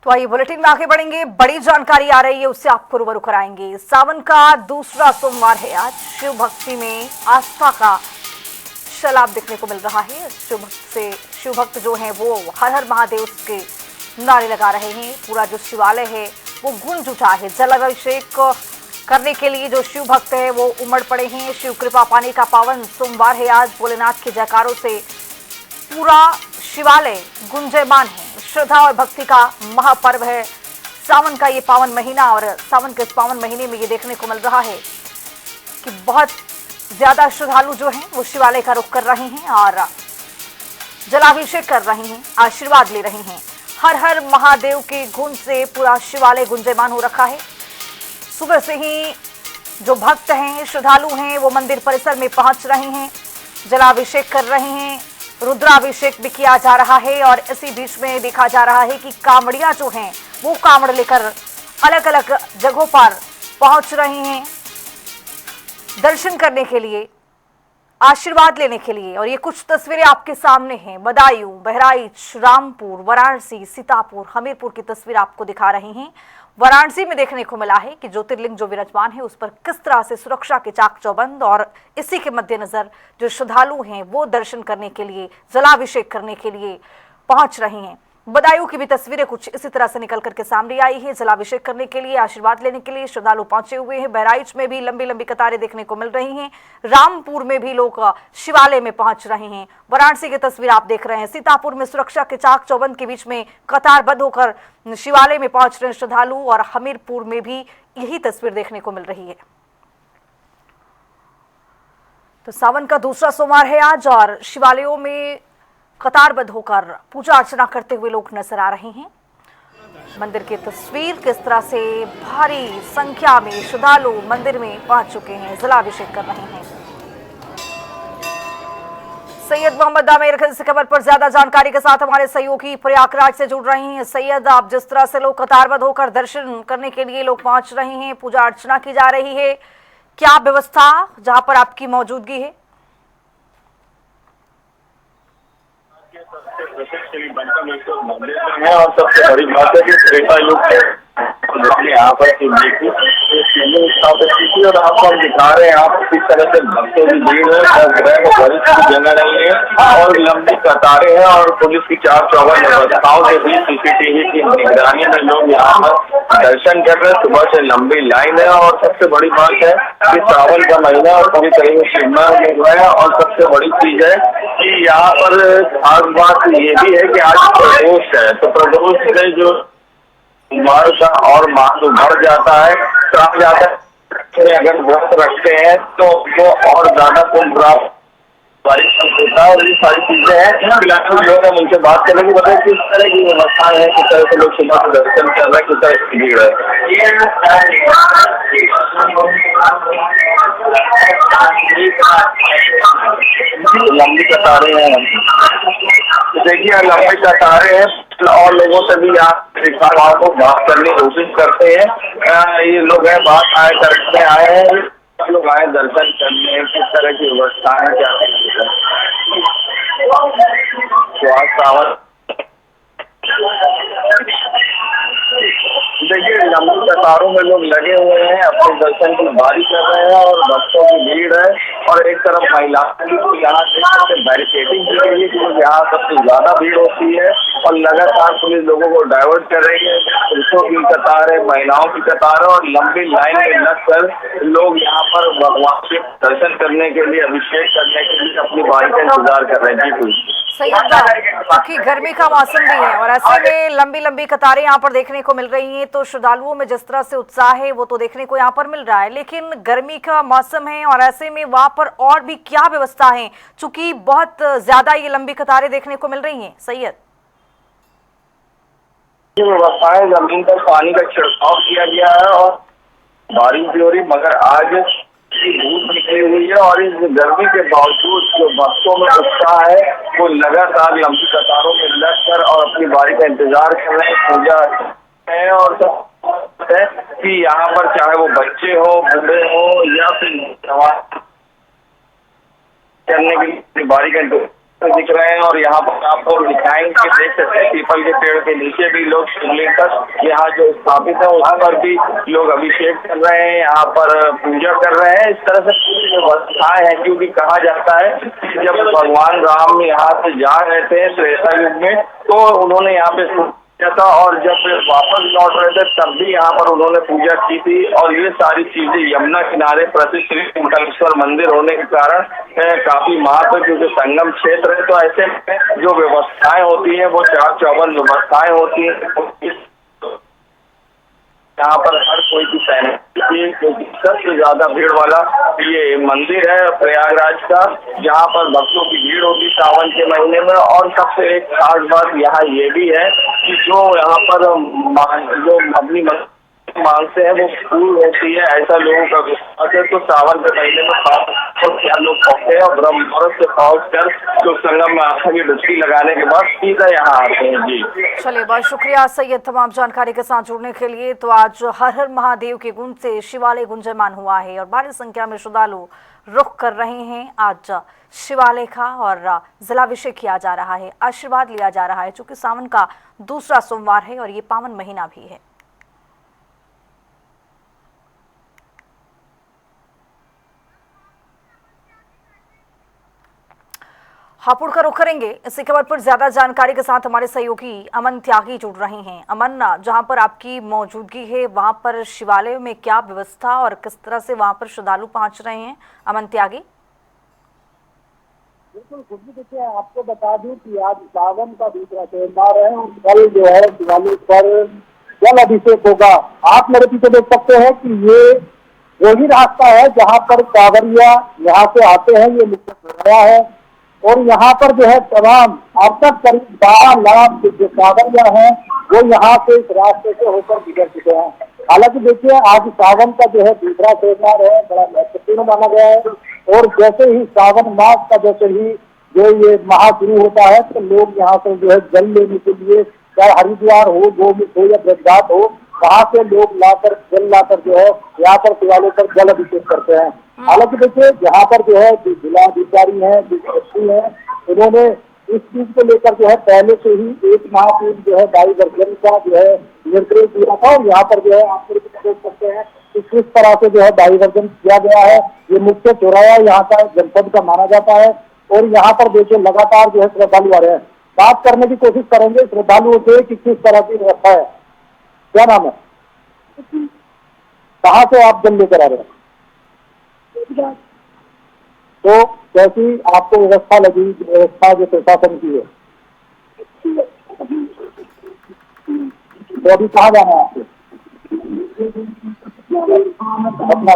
तो आइए बुलेटिन में आगे बढ़ेंगे। बड़ी जानकारी आ रही है, उससे आपको रूबरू कराएंगे। सावन का दूसरा सोमवार है आज। शिव भक्ति में आस्था का शलाब देखने को मिल रहा है। शिव भक्त जो हैं वो हर हर महादेव के नारे लगा रहे हैं। पूरा जो शिवालय है वो गूंज उठा है। जलाभिषेक करने के लिए जो शिव भक्त है वो उमड़ पड़े हैं। शिव कृपा पाने का पावन सोमवार है आज। भोलेनाथ के जयकारों से पूरा शिवालय गुंजयमान है। श्रद्धा और भक्ति का महापर्व है सावन का ये पावन महीना। और सावन के इस पावन महीने में ये देखने को मिल रहा है कि बहुत ज्यादा श्रद्धालु जो हैं वो शिवालय का रुख कर रहे हैं और जलाभिषेक कर रहे हैं, आशीर्वाद ले रहे हैं। हर हर महादेव के गुण से पूरा शिवालय गुंजयमान हो रखा है। सुबह से ही जो भक्त हैं, श्रद्धालु हैं, वो मंदिर परिसर में पहुंच रहे हैं, जलाभिषेक कर रहे हैं, रुद्राभिषेक भी किया जा रहा है। और इसी बीच में देखा जा रहा है कि कांवड़ियां जो हैं वो कांवड़ लेकर अलग अलग जगहों पर पहुंच रहे हैं दर्शन करने के लिए, आशीर्वाद लेने के लिए। और ये कुछ तस्वीरें आपके सामने हैं। बदायूं, बहराइच, रामपुर, वाराणसी, सीतापुर, हमीरपुर की तस्वीर आपको दिखा रहे हैं। वाराणसी में देखने को मिला है कि ज्योतिर्लिंग जो विराजमान है उस पर किस तरह से सुरक्षा के चाक चौबंद, और इसी के मद्देनजर जो श्रद्धालु हैं वो दर्शन करने के लिए, जलाभिषेक करने के लिए पहुंच रहे हैं। बदायूं की भी तस्वीरें कुछ इसी तरह से निकल करके सामने आई है। जलाभिषेक करने के लिए, आशीर्वाद लेने के लिए श्रद्धालु पहुंचे हुए हैं। बहराइच में भी लंबी लंबी कतारें देखने को मिल रही हैं। रामपुर में भी लोग शिवालय में पहुंच रहे हैं। वाराणसी की तस्वीर आप देख रहे हैं। सीतापुर में सुरक्षा के चाक चौबंद के बीच में कतारबद्ध होकर शिवालय में पहुंच रहे हैं श्रद्धालु। और हमीरपुर में भी यही तस्वीर देखने को मिल रही है। तो सावन का दूसरा सोमवार है आज और शिवालयों में कतारबद्ध होकर पूजा अर्चना करते हुए लोग नजर आ रहे हैं। मंदिर की तस्वीर किस तरह से भारी संख्या में श्रद्धालु मंदिर में पहुंच चुके हैं, जलाभिषेक कर रहे हैं। सैयद मोहम्मद आमिर इस खबर पर ज्यादा जानकारी के साथ हमारे सहयोगी प्रयागराज से जुड़ रहे हैं। सैयद, आप जिस तरह से लोग कतारबद्ध होकर दर्शन करने के लिए लोग पहुंच रहे हैं, पूजा अर्चना की जा रही है, क्या व्यवस्था जहां पर आपकी मौजूदगी है? मंदिर में है और सबसे बड़ी बात है कि त्रेता युग यहाँ पर स्थापित की और आपको हम दिखा रहे हैं। आप किस तरह से भक्तों की भीड़ है, वरिष्ठ की जगह नहीं है और लंबी कतारें हैं और पुलिस की चार चौबंद व्यवस्थाओं के बीच सीसीटीवी की निगरानी में लोग यहाँ पर दर्शन कर रहे हैं। सुबह से लंबी लाइन है और सबसे बड़ी बात है कि सावन का महीना और पूरी तरह से शिवमय हुआ है। और सबसे बड़ी चीज है कि यहाँ पर खास बात ये भी है कि आज प्रदोष है, तो प्रदोष में जो सोमवार का और महत्व बढ़ जाता है, श्राप जाता है। अगर व्रत रखते हैं तो वो और ज्यादा कुंभ प्राप्त होता है। और ये सारी चीजें हैं। फिलहाल लोग हम उनसे बात करेंगे, बताए किस तरह की व्यवस्था है, किस तरह से लोग सुबह से दर्शन कर रहे हैं, किस तरह की भीड़ है। लंबी कतारें हैं, देखिए लंबी कतारें हैं और लोगों से भी यहाँ को बात करने की कोशिश करते हैं। ये लोग हैं बात आए करने आए हैं, लोग आए दर्शन करने, किस तरह की व्यवस्था है, क्या सावन देखिए लंबी कतारों में लोग लगे हुए हैं, अपने दर्शन की बारी कर रहे हैं और भक्तों की भीड़ है। और एक तरफ महिलाएं यहाँ से बैरिकेडिंग की गई है क्योंकि यहाँ सबसे ज्यादा भीड़ होती है और लगातार पुलिस लोगों को डाइवर्ट कर रही है। पुरुषों की कतार है, महिलाओं की कतार है और लंबी लाइन में लगकर लोग यहाँ पर भगवान के दर्शन करने के लिए, अभिषेक करने के लिए अपनी बारी का इंतजार कर रहे हैं। जी क्योंकि गर्मी का मौसम भी है और ऐसे में लंबी लंबी कतारें यहाँ पर देखने को मिल रही हैं, तो श्रद्धालुओं में जिस तरह से उत्साह है वो तो देखने को यहाँ पर मिल रहा है। लेकिन गर्मी का मौसम है और ऐसे में वहाँ पर और भी क्या व्यवस्था है, चूंकि बहुत ज्यादा ये लंबी कतारें देखने को मिल रही हैं? सैयद, व्यवस्थाएं जमीन पर पानी का छिड़काव किया गया है और बारिश भी हो रही, मगर आज धूप निकली हुई है और इस गर्मी के बावजूद जो भक्तों में उत्साह है वो लगातार लंबी कतारों में लगकर और अपनी बारी का इंतजार कर रहे हैं, पूजा है। और सब है कि यहाँ पर चाहे वो बच्चे हो, बूढ़े हो या फिर जवान करने के लिए बारी का दिख रहे हैं और यहाँ पर आपको दिखाएंगे, देख सकते हैं पीपल के पेड़ के नीचे भी लोग शिवलिंग पर यहाँ जो स्थापित है उस पर भी लोग अभिषेक कर रहे हैं, यहाँ पर पूजा कर रहे हैं। इस तरह से पूरी व्यवस्थाएं हैं, क्योंकि कहा जाता है कि जब भगवान राम यहाँ से जा रहे थे त्रेता युग में तो उन्होंने यहाँ पे था और जब वापस लौट रहे थे तब भी यहाँ पर उन्होंने पूजा की थी। और ये सारी चीजें यमुना किनारे प्रसिद्ध श्री कुंडलेश्वर मंदिर होने के कारण काफी महत्व, क्योंकि संगम क्षेत्र है। तो ऐसे में जो व्यवस्थाएं होती हैं वो 4-54 व्यवस्थाएं होती हैं। यहाँ पर हर कोई की तैनाती, क्योंकि सबसे ज्यादा भीड़ वाला ये मंदिर है प्रयागराज का, जहाँ पर भक्तों की भीड़ होगी सावन के महीने में। और सबसे एक खास बात यहाँ ये भी है कि जो यहाँ पर जो अपनी मांगते हैं वो पूर्ण होती है, ऐसा लोगों का विश्वास है। तो सावन के महीने में क्या लोग पहुंचते हैं और ब्रह्म मुहूर्त से पहुंच कर तो संगम में आस्था की डुबकी लगाने के बाद सीधा यहाँ आते हैं। जी चलिए, बहुत शुक्रिया सैयद तमाम जानकारी के साथ जुड़ने के लिए। तो आज हर हर महादेव के गुंज से शिवालय गुंजयमान हुआ है और भारी संख्या में श्रद्धालु रुख कर रहे हैं आज शिवालय का और जलाभिषेक किया जा रहा है, आशीर्वाद लिया जा रहा है, चूंकि सावन का दूसरा सोमवार है और ये पावन महीना भी है। हापुड़ का रुख करेंगे। इसी खबर पर ज्यादा जानकारी के साथ हमारे सहयोगी अमन त्यागी जुड़ रहे हैं। अमन, जहां पर आपकी मौजूदगी है वहां पर शिवालय में क्या व्यवस्था और किस तरह से वहां पर श्रद्धालु पहुंच रहे हैं? अमन त्यागी। बिल्कुल खुशबू, देखिए आपको बता दूं कि आज सावन का दूसरा सोमवार है और कल जो है शिवालय पर जल अभिषेक होगा। आप मेरे पीछे देख सकते हैं कि ये वही रास्ता है जहाँ पर कांवरिया यहाँ से आते हैं, ये मुख्य चौराहा है और यहाँ पर जो है तमाम अब तक करीब 12 लाख जो कांवरिया हैं वो यहाँ से इस रास्ते से होकर गुजर चुके हैं। हालांकि देखिए आज सावन का जो है दूसरा सोमवार है, बड़ा महत्वपूर्ण माना गया है और जैसे ही सावन मास का जैसे ही जो ये माह शुरू होता है तो लोग यहाँ से जो है जल लेने के लिए, चाहे हरिद्वार हो, गोमुख हो या ब्रजघाट हो, वहाँ से लोग लाकर जल लाकर जो है यहाँ पर शिवालय पर जल अभिषेक करते हैं। हालांकि देखिए यहाँ पर जो है जो जिलाधिकारी हैं, जो एसपी हैं, उन्होंने इस चीज को लेकर जो है पहले से ही 1 माह पूर्व जो है डाइवर्जन का जो है निर्देश दिया था और यहाँ पर जो है आप देख सकते हैं कि किस तरह से जो है डाइवर्जन किया गया है। ये मुख्य चौराहा यहाँ का जनपद का माना जाता है और यहाँ पर देखिए लगातार जो है श्रद्धालु आ रहे हैं। बात करने की कोशिश करेंगे श्रद्धालुओं से कि किस तरह की व्यवस्था है। क्या नाम है, कहाँ से आप जल लेकर आ रहे हैं, तो कैसी आपको व्यवस्था लगी, व्यवस्था जो प्रशासन की है? तो अभी कहाँ जाना है आपको? अपना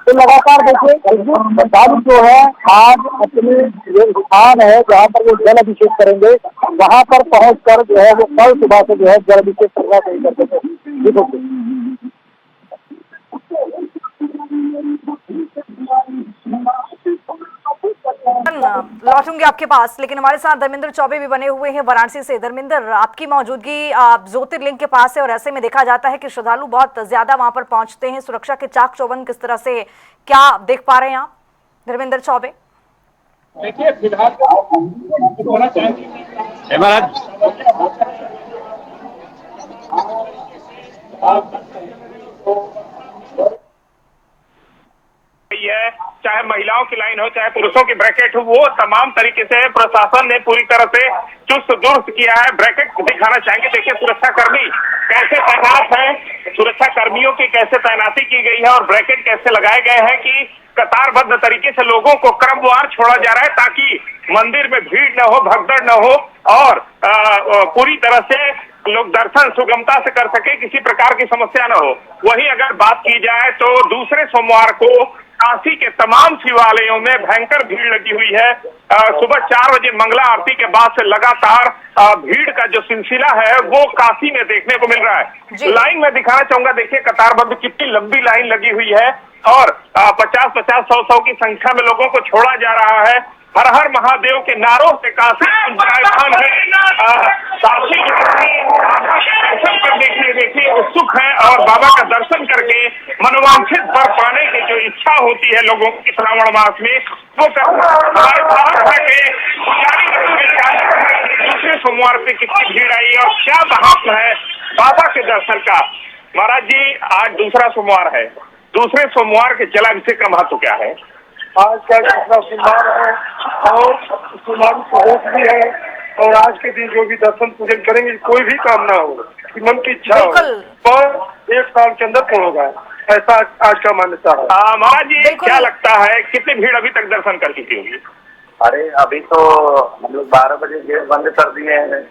तो लगातार देखिए श्रद्धालु जो है आज अपने जो स्थान है जहाँ पर वो जल अभिषेक करेंगे वहाँ पर पहुँच कर जो है वो कल सुबह से जो है जल अभिषेक करना नहीं करते थे। लौटूंगी आपके पास, लेकिन हमारे साथ धर्मेंद्र चौबे भी बने हुए हैं वाराणसी से। धर्मेंद्र, आपकी मौजूदगी ज्योतिर्लिंग के पास है और ऐसे में देखा जाता है कि श्रद्धालु बहुत ज्यादा वहां पर पहुंचते हैं। सुरक्षा के चाक चौबंद किस तरह से क्या देख पा रहे हैं आप, धर्मेंद्र चौबे? देखिए फिलहाल है, चाहे महिलाओं की लाइन हो चाहे पुरुषों की ब्रैकेट हो, वो तमाम तरीके से प्रशासन ने पूरी तरह से चुस्त दुरुस्त किया है। ब्रैकेट दिखाना चाहेंगे, देखिए सुरक्षा कर्मी कैसे तैनात हैं, सुरक्षा कर्मियों की कैसे तैनाती की गई है और ब्रैकेट कैसे लगाए गए हैं कि कतारबद्ध तरीके से लोगों को क्रमवार छोड़ा जा रहा है ताकि मंदिर में भीड़ न हो, भगदड़ न हो और पूरी तरह से लोग दर्शन सुगमता से कर सके, किसी प्रकार की समस्या न हो। वहीं अगर बात की जाए तो दूसरे सोमवार को काशी के तमाम शिवालयों में भयंकर भीड़ लगी हुई है। सुबह 4 बजे मंगला आरती के बाद से लगातार भीड़ का जो सिलसिला है वो काशी में देखने को मिल रहा है। लाइन में दिखाना चाहूंगा, देखिए कतारबद्ध कितनी लंबी लाइन लगी हुई है और 50-50, 100-100 की संख्या में लोगों को छोड़ा जा रहा है। हर हर महादेव के नारों से काशी गुंजायमान है। काशी दर्शन करने के लिए देखिए उत्सुक है और बाबा का दर्शन करके मनोवांछित वर पाने की जो इच्छा होती है लोगों की श्रावण मास में वो हमारे भारत के दूसरे सोमवार पे कितनी भीड़ आई और क्या महत्व है बाबा के दर्शन का। महाराज जी, आज दूसरा सोमवार है, दूसरे सोमवार के जलाभिषेक का महत्व क्या है? आज का दूसरा सोमवार है और सोमवार प्रदोष भी है और आज के दिन जो भी दर्शन पूजन करेंगे कोई भी काम ना हो कि मन की इच्छा हो और 1 साल के अंदर पूर्ण होगा, ऐसा आज का मान्यता है। महाराज जी, क्या लगता है कितनी भीड़ अभी तक दर्शन कर चुकी होगी? अरे अभी तो हम लोग 12 बजे गेट बंद कर दिए हैं,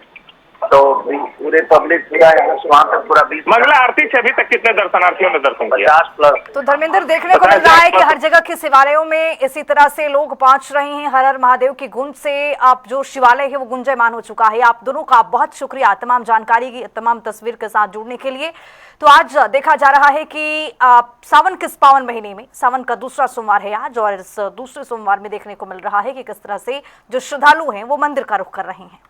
तो पूरे पब्लिक किया है वहाँ तक पूरा 20 मंगला आरती से अभी तक कितने दर्शनार्थियों ने दर्शन किया? 50+। तो धर्मेंद्र, देखने को मिल रहा है कि हर जगह के शिवालयों में इसी तरह से लोग पहुंच रहे हैं। हर हर महादेव की गूंज से आप जो शिवालय है वो गुंजायमान हो चुका है। आप दोनों का बहुत शुक्रिया तमाम जानकारी की, तमाम तस्वीर के साथ जुड़ने के लिए। तो आज देखा जा रहा है कि सावन के इस पावन महीने में सावन का दूसरा सोमवार है आज, और इस दूसरे सोमवार में देखने को मिल रहा है कि किस तरह से जो श्रद्धालु हैं वो मंदिर का रुख कर रहे हैं।